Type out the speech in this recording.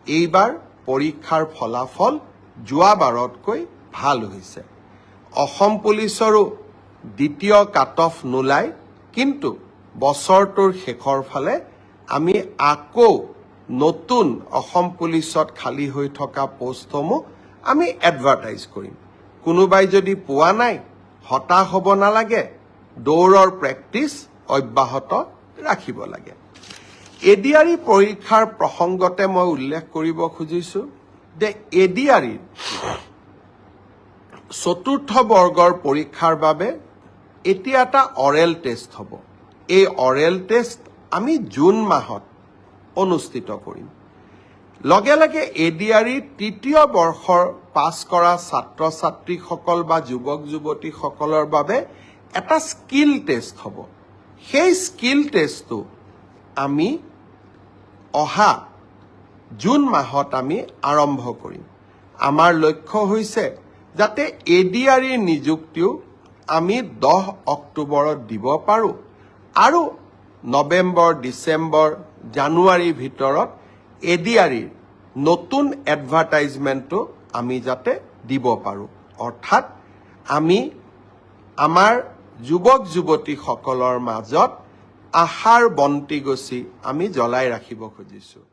এইবাৰ পৰীক্ষাৰ ফলাফল যোৱাবাৰতকৈ ভাল হৈছে। অসম পুলিচৰো দ্বিতীয় কাট অফ নোলায়, কিন্তু বছৰটোৰ শেষৰ ফালে আমি আকৌ নতুন অসম পুলিচত খালী হৈ থকা পোষ্টসমূহ আমি এডভাৰটাইজ কৰিম। কোনোবাই যদি পোৱা নাই, হতাশ হ'ব নালাগে, দৌৰৰ প্ৰেক্টিচ অব্যাহত ৰাখিব লাগে। এডিআৰই পৰীক্ষাৰ প্ৰসংগতে মই উল্লেখ কৰিব খুজিছো যে এডিআৰইৰ ৪ৰ্থ বৰ্গৰ পৰীক্ষাৰ বাবে এতিয়া এটা অৰেল টেষ্ট হ'ব। এই অৰেল টেষ্ট আমি জুন মাহত অনুষ্ঠিত কৰিম। লগে লগে এডিআৰইৰ ৩য় বৰ্ষৰ পাছ কৰা ছাত্ৰ ছাত্ৰীসকল বা যুৱক যুৱতীসকলৰ বাবে এটা স্কিল টেষ্ট হ'ব। সেই স্কিল টেষ্টটো আমি অহা জুন মাহত আমি আৰম্ভ কৰিম। আমাৰ লক্ষ্য হৈছে যাতে এডিআৰইৰ নিযুক্তিও আমি 10 অক্টোবৰত দিব পাৰোঁ আৰু নৱেম্বৰ, ডিচেম্বৰ, জানুৱাৰীৰ ভিতৰত এডিআৰইৰ নতুন এডভাৰটাইজমেণ্টটো আমি যাতে দিব পাৰোঁ। অৰ্থাৎ আমি আমাৰ যুৱক যুৱতীসকলৰ মাজত আশাৰ বন্তি গছি আমি জ্বলাই ৰাখিব খুজিছোঁ।